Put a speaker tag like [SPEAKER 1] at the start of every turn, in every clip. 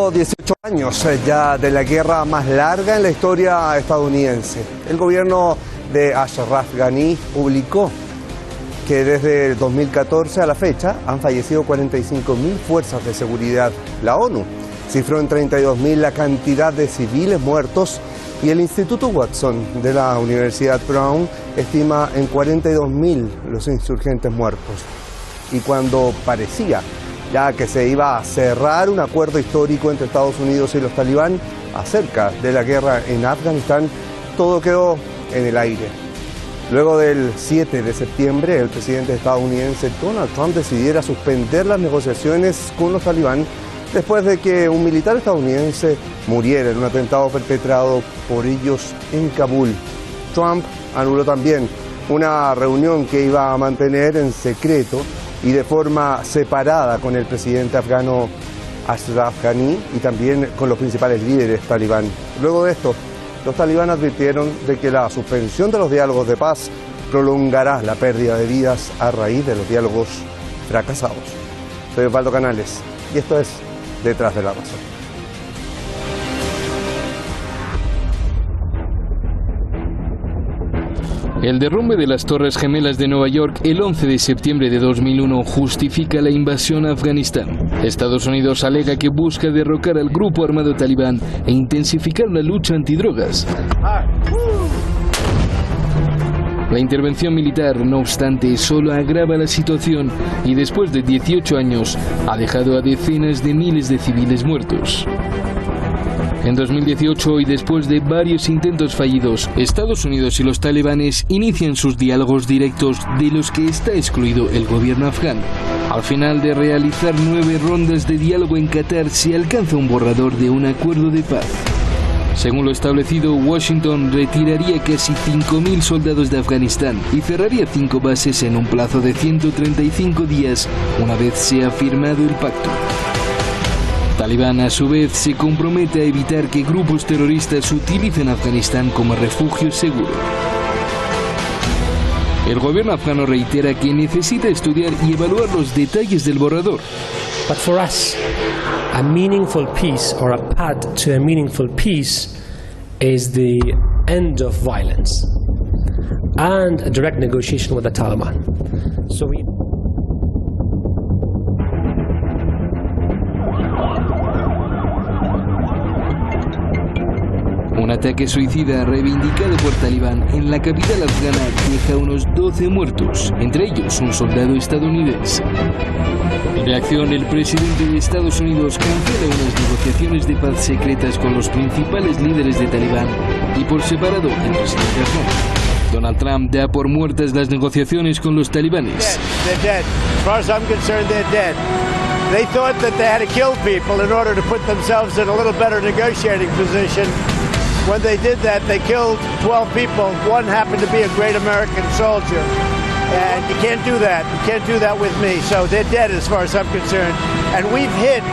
[SPEAKER 1] pasado 18 años ya de la guerra más larga en la historia estadounidense. El gobierno de Ashraf Ghani publicó que desde el 2014 a la fecha han fallecido 45.000 fuerzas de seguridad. La ONU cifró en 32.000 la cantidad de civiles muertos y el Instituto Watson de la Universidad Brown estima en 42.000 los insurgentes muertos. Y cuando parecía ya que se iba a cerrar un acuerdo histórico entre Estados Unidos y los talibán acerca de la guerra en Afganistán, todo quedó en el aire. Luego del 7 de septiembre, el presidente estadounidense Donald Trump decidiera suspender las negociaciones con los talibán después de que un militar estadounidense muriera en un atentado perpetrado por ellos en Kabul. Trump anuló también una reunión que iba a mantener en secreto y de forma separada con el presidente afgano Ashraf Ghani y también con los principales líderes talibán. Luego de esto, los talibán advirtieron de que la suspensión de los diálogos de paz prolongará la pérdida de vidas a raíz de los diálogos fracasados. Soy Osvaldo Canales y esto es Detrás de la Razón.
[SPEAKER 2] El derrumbe de las Torres Gemelas de Nueva York el 11 de septiembre de 2001 justifica la invasión a Afganistán. Estados Unidos alega que busca derrocar al grupo armado talibán e intensificar la lucha antidrogas. La intervención militar, no obstante, solo agrava la situación y después de 18 años ha dejado a decenas de miles de civiles muertos. En 2018, y después de varios intentos fallidos, Estados Unidos y los talibanes inician sus diálogos directos de los que está excluido el gobierno afgano. Al final de realizar 9 rondas de diálogo en Qatar, se alcanza un borrador de un acuerdo de paz. Según lo establecido, Washington retiraría casi 5.000 soldados de Afganistán y cerraría 5 bases en un plazo de 135 días una vez sea firmado el pacto. Talibán, a su vez, se compromete a evitar que grupos terroristas utilicen Afganistán como refugio seguro. El gobierno afgano reitera que necesita estudiar y evaluar los detalles del borrador.
[SPEAKER 3] But for us, a meaningful peace or a path to a meaningful peace is the end of violence and a direct negotiation with the Taliban. So we
[SPEAKER 2] Un ataque suicida reivindicado por Talibán en la capital afgana deja unos 12 muertos, entre ellos un soldado estadounidense. En reacción, el presidente de Estados Unidos cancela unas negociaciones de paz secretas con los principales líderes de Talibán y por separado el presidente afgano. Donald Trump da por muertas las negociaciones con los talibanes.
[SPEAKER 4] They thought that they had to kill people in order to put themselves in a little better negotiating position. When they did that, they killed 12 people. One happened to be a great American soldier. And you can't do that. You can't do that with me. So they're dead as far as I'm concerned. And we've hit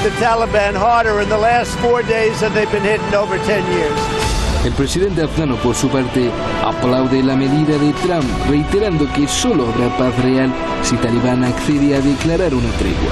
[SPEAKER 4] the Taliban harder in the last 4 days than they've been hit in over 10 years.
[SPEAKER 2] El presidente afgano, por su parte, aplaude la medida de Trump, reiterando que solo habrá paz real si Talibán accede a declarar una tregua.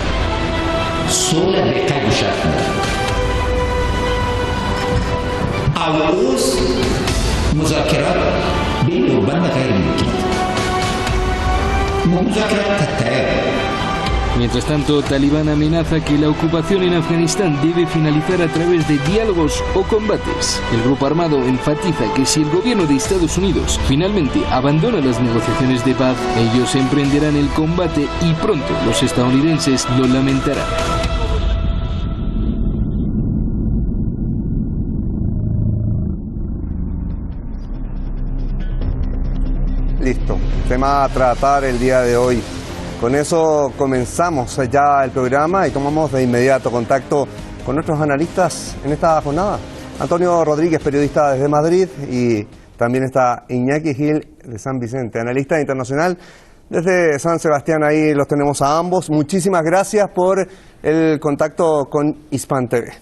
[SPEAKER 2] Mientras tanto, Talibán amenaza que la ocupación en Afganistán debe finalizar a través de diálogos o combates. El grupo armado enfatiza que si el gobierno de Estados Unidos finalmente abandona las negociaciones de paz, ellos emprenderán el combate y pronto los estadounidenses lo lamentarán.
[SPEAKER 1] Listo, tema a tratar el día de hoy. Con eso comenzamos ya el programa y tomamos de inmediato contacto con nuestros analistas en esta jornada. Antonio Rodríguez, periodista desde Madrid, y también está Iñaki Gil de San Vicente, analista internacional desde San Sebastián. Ahí los tenemos a ambos. Muchísimas gracias por el contacto con Hispan TV.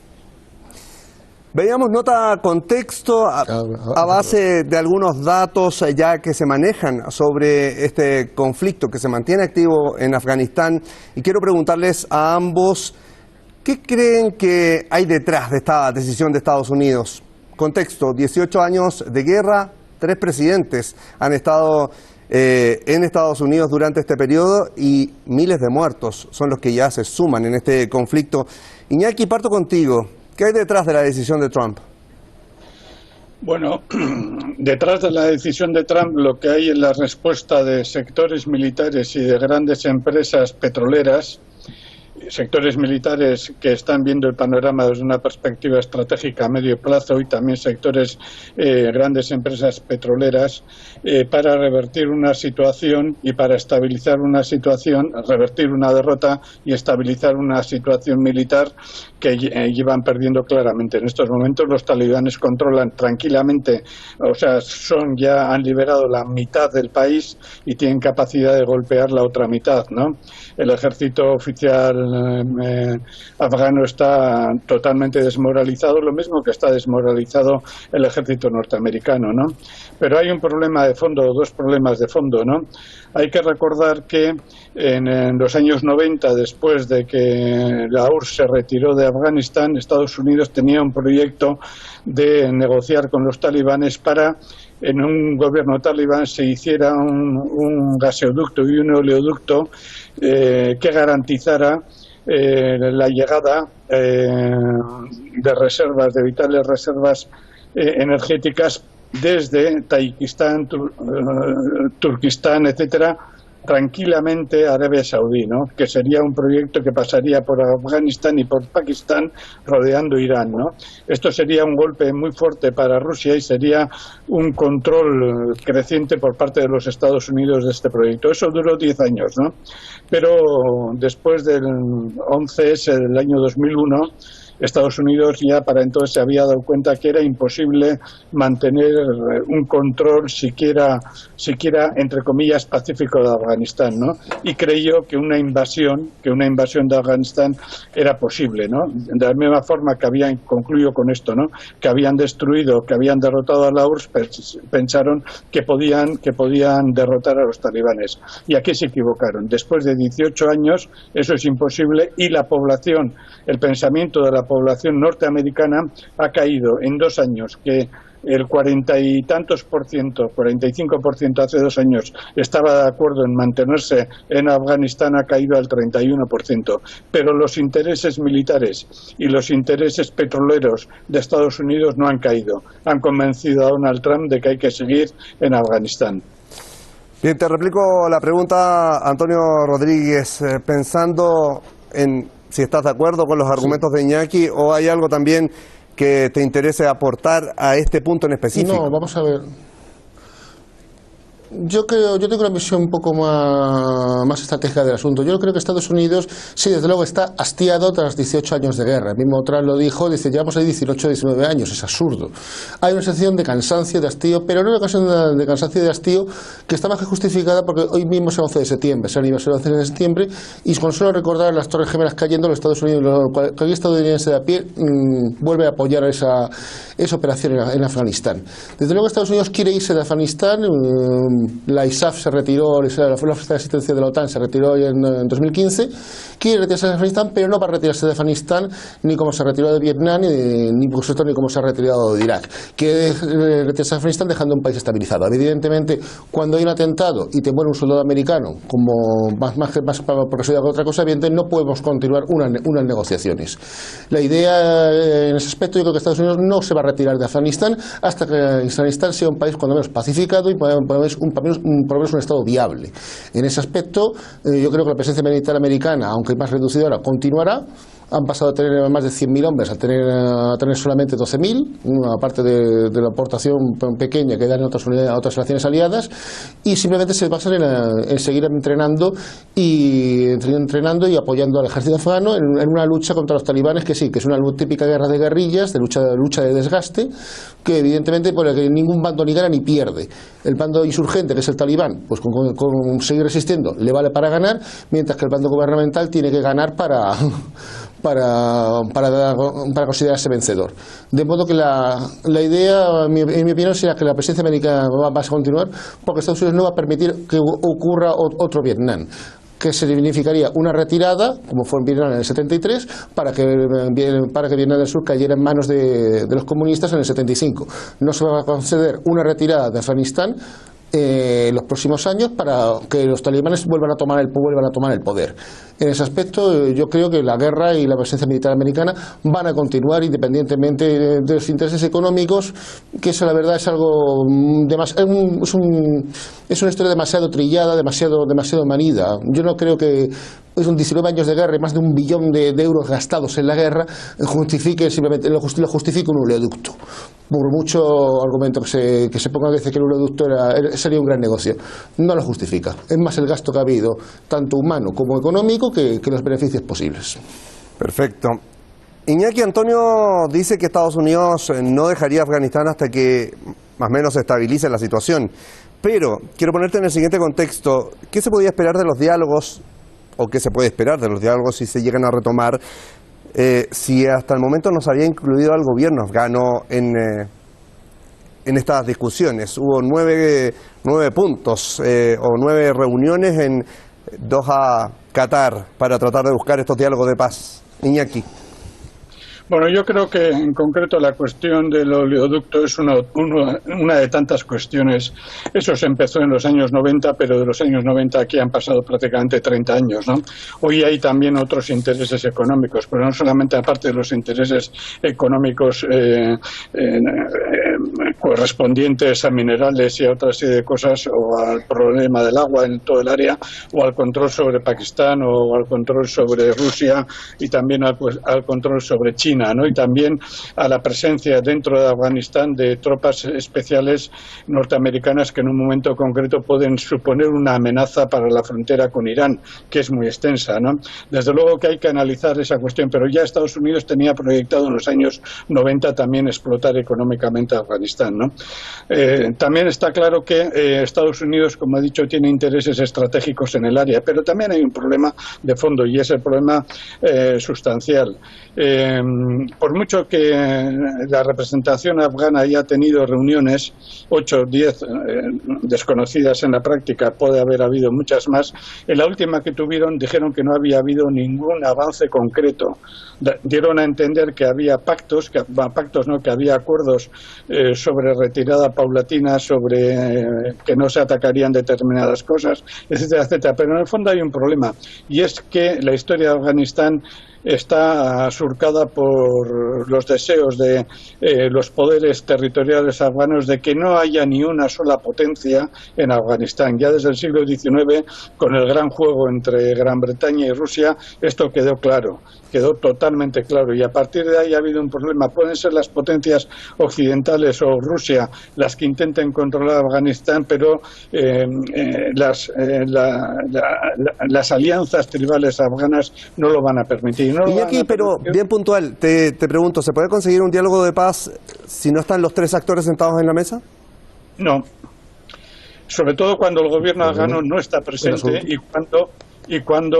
[SPEAKER 1] Veíamos nota contexto a base de algunos datos ya que se manejan sobre este conflicto que se mantiene activo en Afganistán, y quiero preguntarles a ambos ¿Qué creen que hay detrás de esta decisión de Estados Unidos? Contexto, 18 años de guerra, 3 presidentes han estado en Estados Unidos durante este periodo y miles de muertos son los que ya se suman en este conflicto. Iñaki, parto contigo. ¿Qué hay detrás de la decisión de Trump?
[SPEAKER 5] Bueno, detrás de la decisión de Trump lo que hay es la respuesta de sectores militares y de grandes empresas petroleras, sectores militares que están viendo el panorama desde una perspectiva estratégica a medio plazo, y también sectores, grandes empresas petroleras, para revertir una situación y para estabilizar una situación, revertir una derrota y estabilizar una situación militar que llevan perdiendo claramente. En estos momentos los talibanes controlan tranquilamente, o sea, han liberado la mitad del país y tienen capacidad de golpear la otra mitad, ¿no? El ejército oficial afgano está totalmente desmoralizado, lo mismo que está desmoralizado el ejército norteamericano, ¿no? Pero hay un problema de fondo, dos problemas de fondo, ¿no? Hay que recordar que en los años 90, después de que la URSS se retiró de Afganistán, Estados Unidos tenía un proyecto de negociar con los talibanes para, en un gobierno talibán, se hiciera un gasoducto y un oleoducto que garantizara la llegada de reservas, de vitales reservas energéticas desde Tayikistán, Turquistán, etcétera, tranquilamente a Arabia Saudí, ¿no? Que sería un proyecto que pasaría por Afganistán y por Pakistán, rodeando Irán, ¿no? Esto sería un golpe muy fuerte para Rusia y sería un control creciente por parte de los Estados Unidos de este proyecto. Eso duró 10 años, ¿no? Pero después del 11S del año 2001, Estados Unidos ya para entonces se había dado cuenta que era imposible mantener un control siquiera entre comillas pacífico de Afganistán, ¿no? Y creyó que una invasión de Afganistán era posible, ¿no? De la misma forma que concluyo con esto, ¿no? Que habían derrotado a la URSS, pensaron que podían derrotar a los talibanes. Y aquí se equivocaron. Después de 18 años eso es imposible y el pensamiento de la población norteamericana ha caído en 2 años, que el 40 y tantos por ciento, 45% hace 2 años estaba de acuerdo en mantenerse en Afganistán, ha caído al 31%. Pero los intereses militares y los intereses petroleros de Estados Unidos no han caído. Han convencido a Donald Trump de que hay que seguir en Afganistán.
[SPEAKER 1] Bien, te replico la pregunta, Antonio Rodríguez, pensando en si estás de acuerdo con los argumentos de Iñaki o hay algo también que te interese aportar a este punto en específico.
[SPEAKER 6] No, vamos a ver. Yo tengo una visión un poco más estratégica del asunto. Yo creo que Estados Unidos, sí, desde luego está hastiado tras 18 años de guerra. El mismo Trump lo dijo, dice, llevamos ahí 18, 19 años, es absurdo. Hay una sensación de cansancio, de hastío, pero no una sensación de cansancio y de hastío que está más que justificada porque hoy mismo es el 11 de septiembre, es el aniversario del 11 de septiembre, y con solo recordar las Torres Gemelas cayendo, los Estados Unidos, cualquier estadounidense de a pie vuelve a apoyar esa operación en Afganistán. Desde luego Estados Unidos quiere irse de Afganistán. La ISAF se retiró, la Fuerza de Asistencia de la OTAN se retiró en 2015, quiere retirarse de Afganistán, pero no va a retirarse de Afganistán ni como se retiró de Vietnam, ni por supuesto ni como se ha retirado de Irak. Quiere retirarse de Afganistán dejando un país estabilizado. Evidentemente, cuando hay un atentado y te muere un soldado americano, como más por casualidad que otra cosa, evidentemente no podemos continuar unas negociaciones. La idea en ese aspecto, yo creo que Estados Unidos no se va a retirar de Afganistán hasta que Afganistán sea un país cuando menos pacificado y por lo menos un estado viable. En ese aspecto, yo creo que la presencia militar americana, aunque más reducida ahora, continuará. Han pasado de tener más de 100.000 hombres a tener solamente 12.000, aparte de la aportación pequeña que dan otras naciones aliadas, y simplemente se basan en seguir entrenando y apoyando al ejército afgano en una lucha contra los talibanes, que sí, que es una típica guerra de guerrillas, de lucha de desgaste, que evidentemente por el que ningún bando ni gana ni pierde. El bando insurgente, que es el talibán, pues con seguir resistiendo le vale para ganar, mientras que el bando gubernamental tiene que ganar para considerarse vencedor. De modo que la idea, en mi opinión, será que la presencia americana va a continuar, porque Estados Unidos no va a permitir que ocurra otro Vietnam. que significaría una retirada, como fue en Vietnam en el 73, para que Vietnam del Sur cayera en manos de los comunistas en el 75. No se va a conceder una retirada de Afganistán los próximos años para que los talibanes vuelvan a tomar el poder. En ese aspecto yo creo que la guerra y la presencia militar americana van a continuar independientemente de los intereses económicos, que eso la verdad es algo es una historia demasiado trillada, demasiado manida. Yo no creo que es 19 años de guerra y más de 1 billón de euros gastados en la guerra simplemente lo justifica un oleoducto. Por mucho argumento que se ponga a decir que el oleoducto sería un gran negocio, no lo justifica. Es más el gasto que ha habido, tanto humano como económico, que los beneficios posibles.
[SPEAKER 1] Perfecto. Iñaki, Antonio dice que Estados Unidos no dejaría Afganistán hasta que más o menos se estabilice la situación. Pero quiero ponerte en el siguiente contexto. ¿Qué se podía esperar de los diálogos, o qué se puede esperar de los diálogos si se llegan a retomar, si hasta el momento no se había incluido al gobierno afgano en estas discusiones? Hubo 9 puntos o 9 reuniones en Doha, Qatar, para tratar de buscar estos diálogos de paz. Iñaki.
[SPEAKER 5] Bueno, yo creo que en concreto la cuestión del oleoducto es una de tantas cuestiones. Eso se empezó en los años 90, pero de los años 90 aquí han pasado prácticamente 30 años, ¿no? Hoy hay también otros intereses económicos, pero no solamente aparte de los intereses económicos correspondientes a minerales y a otra serie de cosas, o al problema del agua en todo el área, o al control sobre Pakistán, o al control sobre Rusia, y también al control sobre China, ¿no? Y también a la presencia dentro de Afganistán de tropas especiales norteamericanas que en un momento concreto pueden suponer una amenaza para la frontera con Irán, que es muy extensa, ¿no? Desde luego que hay que analizar esa cuestión, pero ya Estados Unidos tenía proyectado en los años 90 también explotar económicamente a Afganistán, ¿no? También está claro que Estados Unidos, como he dicho, tiene intereses estratégicos en el área, pero también hay un problema de fondo, y es el problema sustancial. Por mucho que la representación afgana haya tenido reuniones, 8 o 10 desconocidas en la práctica, puede haber habido muchas más, en la última que tuvieron dijeron que no había habido ningún avance concreto. Dieron a entender que había pactos, que había acuerdos sobre retirada paulatina, sobre que no se atacarían determinadas cosas, etcétera, etcétera. Pero en el fondo hay un problema, y es que la historia de Afganistán está surcada por los deseos de los poderes territoriales afganos de que no haya ni una sola potencia en Afganistán. Ya desde el siglo XIX, con el gran juego entre Gran Bretaña y Rusia, esto quedó claro, quedó totalmente claro, y a partir de ahí ha habido un problema. Pueden ser las potencias occidentales o Rusia las que intenten controlar Afganistán, pero las alianzas tribales afganas no lo van a permitir.
[SPEAKER 1] Iñaki, pero bien puntual, te pregunto, ¿se puede conseguir un diálogo de paz si no están los 3 actores sentados en la mesa?
[SPEAKER 5] No, sobre todo cuando el gobierno afgano no está presente y cuando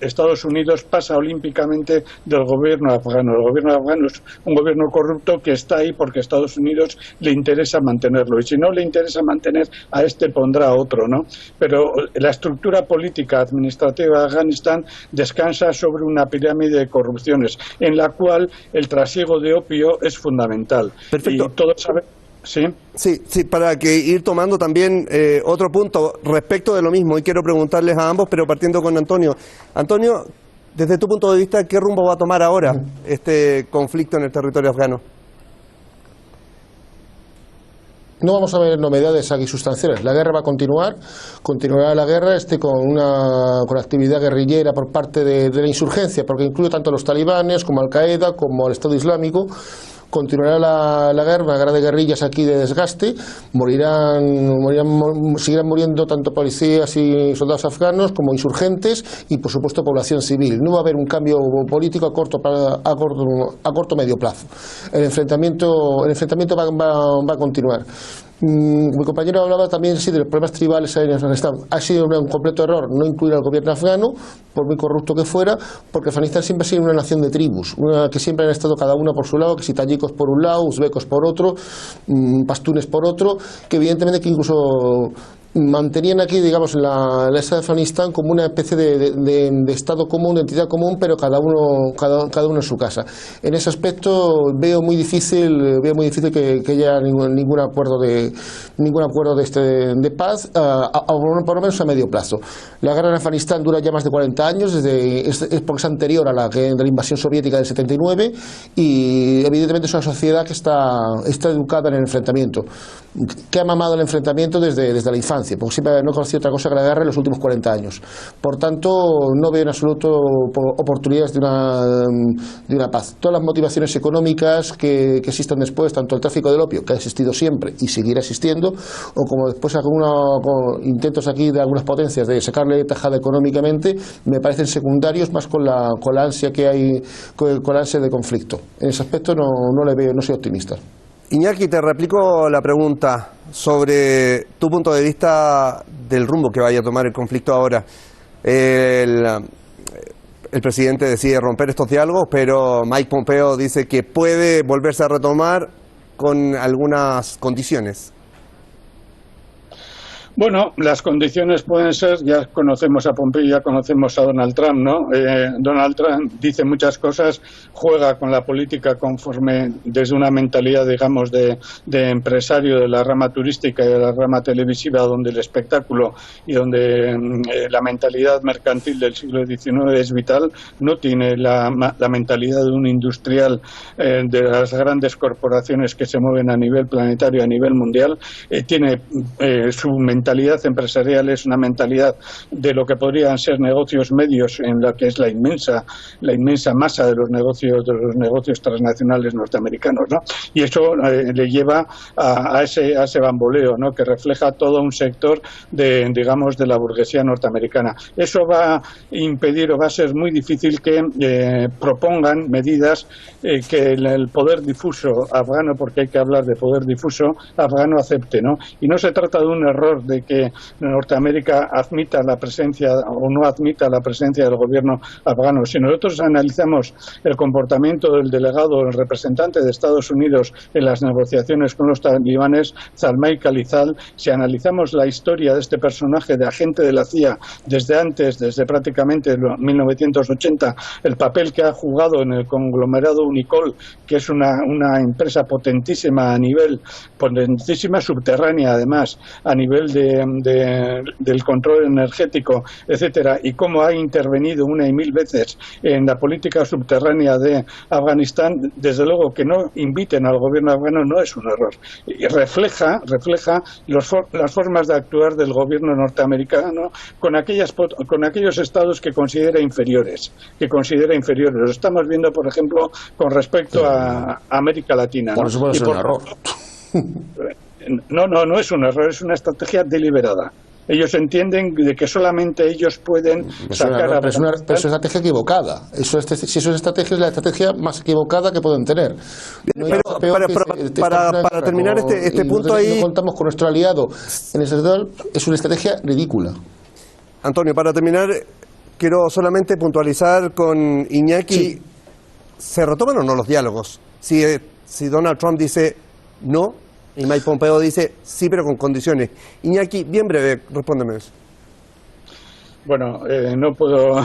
[SPEAKER 5] Estados Unidos pasa olímpicamente del gobierno afgano. El gobierno afgano es un gobierno corrupto que está ahí porque a Estados Unidos le interesa mantenerlo, y si no le interesa mantener a este pondrá a otro, ¿no? Pero la estructura política administrativa de Afganistán descansa sobre una pirámide de corrupciones en la cual el trasiego de opio es fundamental.
[SPEAKER 1] Perfecto.
[SPEAKER 5] Y todos saben. ¿Sí?
[SPEAKER 1] Sí, para que ir tomando también otro punto respecto de lo mismo, y quiero preguntarles a ambos, pero partiendo con Antonio. Antonio, desde tu punto de vista, ¿qué rumbo va a tomar ahora este conflicto en el territorio afgano?
[SPEAKER 6] No vamos a ver novedades aquí sustanciales. La guerra va a continuará la guerra con actividad guerrillera por parte de la insurgencia, porque incluye tanto a los talibanes como Al Qaeda como al Estado Islámico. Continuará la guerra, una guerra de guerrillas aquí de desgaste, seguirán muriendo tanto policías y soldados afganos como insurgentes y por supuesto población civil. No va a haber un cambio político a corto medio plazo. El enfrentamiento va a continuar. Mi compañero hablaba también de los problemas tribales en Afganistán. Ha sido un completo error no incluir al gobierno afgano, por muy corrupto que fuera, porque Afganistán siempre ha sido una nación de tribus, que siempre han estado cada una por su lado, que si tayikos por un lado, uzbecos por otro, pastunes por otro, que evidentemente que incluso mantenían aquí, digamos, la esta de Afganistán como una especie de Estado común, de entidad común, pero cada uno en su casa. En ese aspecto veo muy difícil que haya ningún acuerdo de paz, por lo menos a medio plazo. La guerra en Afganistán dura ya más de 40 años, es porque es anterior a la invasión soviética del 79, y evidentemente es una sociedad que está educada en el enfrentamiento, que ha mamado el enfrentamiento desde la infancia, porque siempre no he conocido otra cosa que la guerra en los últimos 40 años. Por tanto, no veo en absoluto oportunidades de una paz. Todas las motivaciones económicas que existan después, tanto el tráfico del opio, que ha existido siempre y seguirá existiendo, o como después con intentos aquí de algunas potencias de sacarle tajada económicamente, me parecen secundarios, más con la ansia que hay, con la ansia de conflicto. En ese aspecto no le veo, no soy optimista.
[SPEAKER 1] Iñaki, te replico la pregunta sobre tu punto de vista del rumbo que vaya a tomar el conflicto ahora. El presidente decide romper estos diálogos, pero Mike Pompeo dice que puede volverse a retomar con algunas condiciones.
[SPEAKER 5] Bueno, las condiciones pueden ser, ya conocemos a Pompeo, ya conocemos a Donald Trump, ¿no? Donald Trump dice muchas cosas, juega con la política conforme desde una mentalidad, digamos, de empresario de la rama turística y de la rama televisiva, donde el espectáculo y donde la mentalidad mercantil del siglo XIX es vital. No tiene la mentalidad de un industrial de las grandes corporaciones que se mueven a nivel planetario, a nivel mundial. Tiene su mentalidad empresarial, es una mentalidad de lo que podrían ser negocios medios, en la que es la inmensa masa de los negocios transnacionales norteamericanos, ¿no? Y eso le lleva a ese bamboleo, ¿no?, que refleja todo un sector de la burguesía norteamericana. Eso va a impedir, o va a ser muy difícil que propongan medidas que el poder difuso afgano, porque hay que hablar de poder difuso afgano, acepte, ¿no? Y no se trata de un error de que Norteamérica admita la presencia o no admita la presencia del gobierno afgano. Si nosotros analizamos el comportamiento del delegado, el representante de Estados Unidos en las negociaciones con los talibanes, Zalmay Khalilzad, si analizamos la historia de este personaje de agente de la CIA desde prácticamente 1980, el papel que ha jugado en el conglomerado Unicol, que es una empresa potentísima subterránea además, a nivel del control energético, etcétera, y cómo ha intervenido una y mil veces en la política subterránea de Afganistán, desde luego que no inviten al gobierno afgano no es un error. Y refleja las formas de actuar del gobierno norteamericano con aquellos estados que considera inferiores. Lo estamos viendo, por ejemplo, con respecto a América Latina, ¿no?
[SPEAKER 6] Por eso puede ser un error.
[SPEAKER 5] No es un error, es una estrategia deliberada. Ellos entienden de que solamente ellos pueden sacar a...
[SPEAKER 6] Pero es una estrategia equivocada. Si eso es estrategia, es la estrategia más equivocada que pueden tener.
[SPEAKER 1] Para terminar este punto ahí...
[SPEAKER 6] No contamos con nuestro aliado en ese sector, es una estrategia ridícula.
[SPEAKER 1] Antonio, para terminar, quiero solamente puntualizar con Iñaki,
[SPEAKER 6] sí.
[SPEAKER 1] ¿Se retoman o no los diálogos? Si Donald Trump dice no, y Mike Pompeo dice sí, pero con condiciones. Iñaki, bien breve, respóndeme eso.
[SPEAKER 5] Bueno, no puedo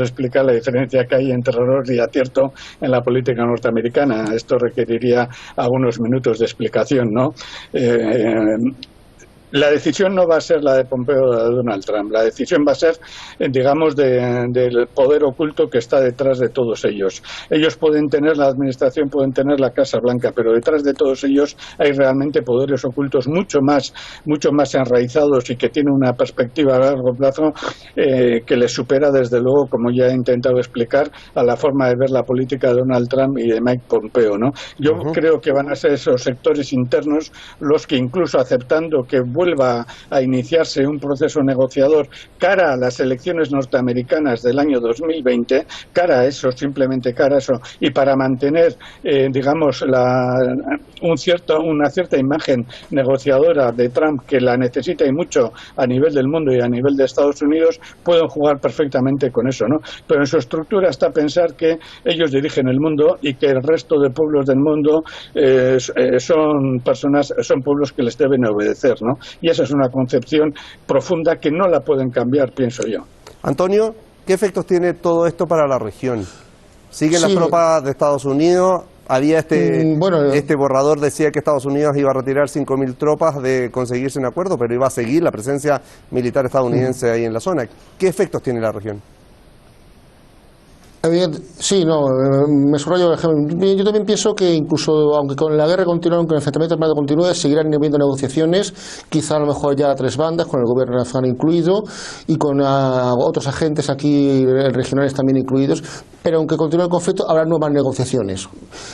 [SPEAKER 5] explicar la diferencia que hay entre error y acierto en la política norteamericana. Esto requeriría algunos minutos de explicación, ¿no? La decisión no va a ser la de Pompeo o de Donald Trump. La decisión va a ser, digamos, del poder oculto que está detrás de todos ellos. Ellos pueden tener la administración, pueden tener la Casa Blanca, pero detrás de todos ellos hay realmente poderes ocultos mucho más enraizados y que tienen una perspectiva a largo plazo que les supera, desde luego, como ya he intentado explicar, a la forma de ver la política de Donald Trump y de Mike Pompeo, ¿no? Yo creo que van a ser esos sectores internos los que, incluso aceptando que vuelva a iniciarse un proceso negociador cara a las elecciones norteamericanas del año 2020, cara a eso, simplemente cara a eso, y para mantener, digamos, una cierta imagen negociadora de Trump, que la necesita y mucho a nivel del mundo y a nivel de Estados Unidos, pueden jugar perfectamente con eso, ¿no? Pero en su estructura está pensar que ellos dirigen el mundo y que el resto de pueblos del mundo son pueblos que les deben obedecer, ¿no? Y esa es una concepción profunda que no la pueden cambiar, pienso yo.
[SPEAKER 1] Antonio, ¿qué efectos tiene todo esto para la región? ¿Siguen las tropas de Estados Unidos? Había este borrador decía que Estados Unidos iba a retirar 5.000 tropas de conseguirse un acuerdo, pero iba a seguir la presencia militar estadounidense ahí en la zona. ¿Qué efectos tiene la región?
[SPEAKER 6] Sí, no, me subrayo. Yo también pienso que incluso, aunque con la guerra continúe, aunque el enfrentamiento armado continúe, seguirán habiendo negociaciones, quizá a lo mejor ya a 3 bandas, con el gobierno afgano incluido, y con otros agentes aquí regionales también incluidos, pero aunque continúe el conflicto, habrá nuevas negociaciones.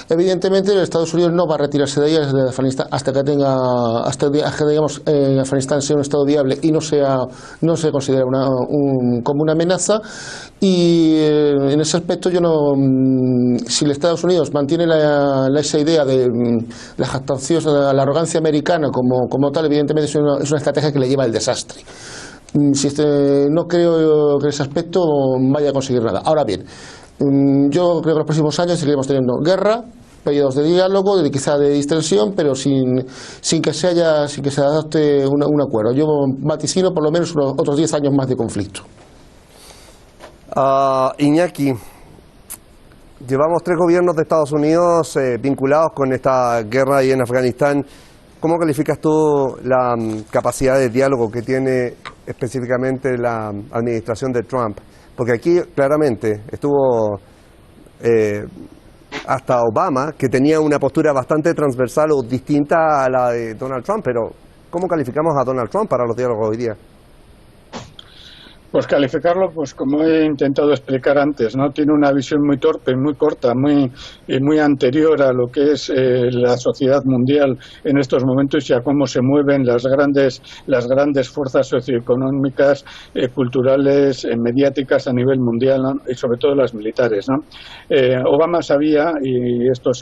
[SPEAKER 6] Evidentemente, Estados Unidos no va a retirarse de ellas de Afganistán hasta que digamos, Afganistán sea un estado viable y no se considere como una amenaza. Y en ese aspecto yo no, si los Estados Unidos mantiene esa idea de la jactanciosa, la arrogancia americana como tal, evidentemente es una estrategia que le lleva al desastre. No creo que en ese aspecto vaya a conseguir nada. Ahora bien, yo creo que en los próximos años seguiremos teniendo guerra, periodos de diálogo, quizá de distensión, pero sin que se adopte un acuerdo. Yo vaticino por lo menos otros 10 años más de conflicto.
[SPEAKER 1] Iñaki, llevamos 3 gobiernos de Estados Unidos vinculados con esta guerra ahí en Afganistán. ¿Cómo calificas tú la capacidad de diálogo que tiene específicamente la administración de Trump? Porque aquí claramente estuvo hasta Obama, que tenía una postura bastante transversal o distinta a la de Donald Trump, pero ¿cómo calificamos a Donald Trump para los diálogos hoy día?
[SPEAKER 5] Pues calificarlo, pues como he intentado explicar antes, ¿no? Tiene una visión muy torpe, muy corta, muy anterior a lo que es la sociedad mundial en estos momentos y a cómo se mueven las grandes fuerzas socioeconómicas, culturales, mediáticas a nivel mundial, ¿no? Y sobre todo las militares, ¿no? Obama sabía, y esto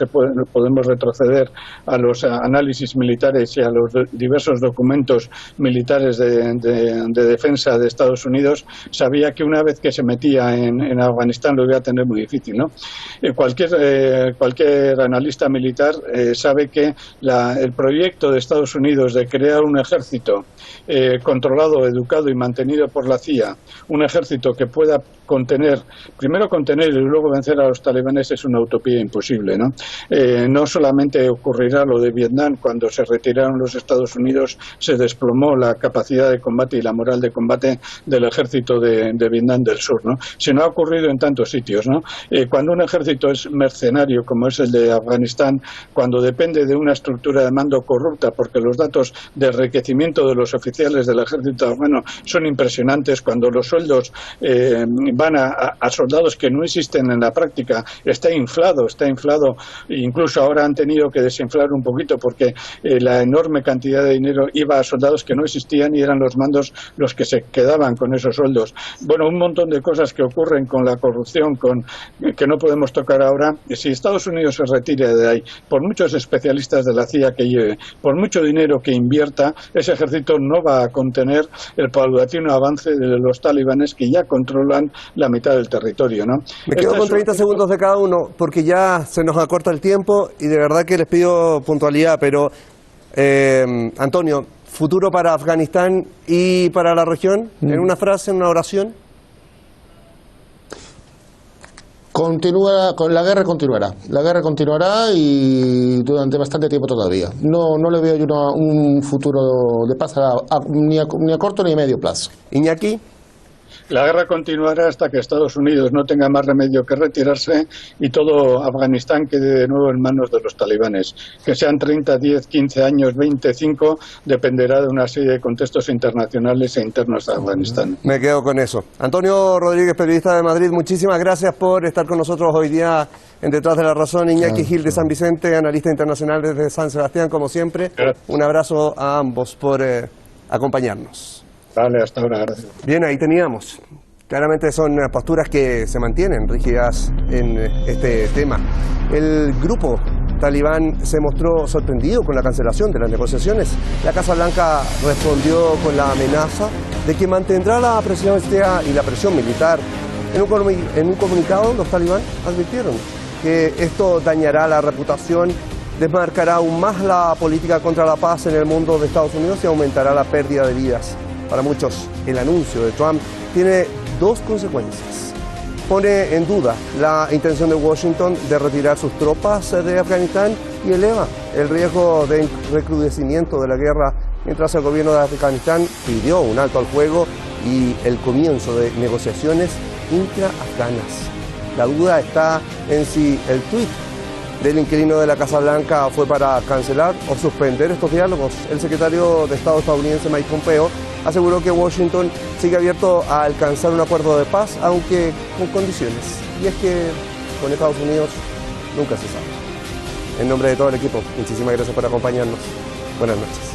[SPEAKER 5] podemos retroceder a los análisis militares y a los diversos documentos militares de defensa de Estados Unidos, sabía que una vez que se metía en Afganistán lo iba a tener muy difícil, ¿no? Cualquier analista militar sabe que el proyecto de Estados Unidos de crear un ejército controlado, educado y mantenido por la CIA, un ejército que pueda primero contener y luego vencer a los talibanes, es una utopía imposible, ¿no? No solamente ocurrirá lo de Vietnam, cuando se retiraron los Estados Unidos se desplomó la capacidad de combate y la moral de combate del ejército de Vietnam del Sur, ¿no? Sino ha ocurrido en tantos sitios, ¿no? Cuando un ejército es mercenario, como es el de Afganistán, cuando depende de una estructura de mando corrupta, porque los datos de enriquecimiento de los oficiales del ejército afgano son impresionantes, cuando los sueldos van a soldados que no existen en la práctica, está inflado, incluso ahora han tenido que desinflar un poquito porque la enorme cantidad de dinero iba a soldados que no existían y eran los mandos los que se quedaban con esos sueldos. Bueno, un montón de cosas que ocurren con la corrupción, que no podemos tocar ahora. Si Estados Unidos se retira de ahí, por muchos especialistas de la CIA que lleve, por mucho dinero que invierta, ese ejército no va a contener el paulatino avance de los talibanes que ya controlan la mitad del territorio, ¿no?
[SPEAKER 1] Me quedo con 30 segundos de cada uno porque ya se nos acorta el tiempo y de verdad que les pido puntualidad, pero Antonio, futuro para Afganistán y para la región, en una frase, en una oración.
[SPEAKER 6] La guerra continuará y durante bastante tiempo todavía. No le veo yo un futuro de paz ni a corto ni a medio plazo.
[SPEAKER 1] Iñaki.
[SPEAKER 5] La guerra continuará hasta que Estados Unidos no tenga más remedio que retirarse y todo Afganistán quede de nuevo en manos de los talibanes. Que sean 30, 10, 15 años, 25, dependerá de una serie de contextos internacionales e internos de Afganistán.
[SPEAKER 1] Me quedo con eso. Antonio Rodríguez, periodista de Madrid, muchísimas gracias por estar con nosotros hoy día en Detrás de la Razón. Iñaki Gil de San Vicente, analista internacional desde San Sebastián, como siempre. Gracias. Un abrazo a ambos por acompañarnos.
[SPEAKER 5] Vale, hasta ahora, gracias.
[SPEAKER 1] Bien, ahí teníamos. Claramente son posturas que se mantienen rígidas en este tema. El grupo talibán se mostró sorprendido con la cancelación de las negociaciones. La Casa Blanca respondió con la amenaza de que mantendrá la presidencia y la presión militar. En un comunicado, los talibán advirtieron que esto dañará la reputación desmarcará aún más la política contra la paz en el mundo de Estados Unidos y aumentará la pérdida de vidas. Para muchos, el anuncio de Trump tiene dos consecuencias. Pone en duda la intención de Washington de retirar sus tropas de Afganistán y eleva el riesgo de recrudecimiento de la guerra, mientras el gobierno de Afganistán pidió un alto al fuego y el comienzo de negociaciones intra-afganas. La duda está en si el tuit del inquilino de la Casa Blanca fue para cancelar o suspender estos diálogos. El secretario de Estado estadounidense Mike Pompeo aseguró que Washington sigue abierto a alcanzar un acuerdo de paz, aunque con condiciones. Y es que con Estados Unidos nunca se sabe. En nombre de todo el equipo, muchísimas gracias por acompañarnos. Buenas noches.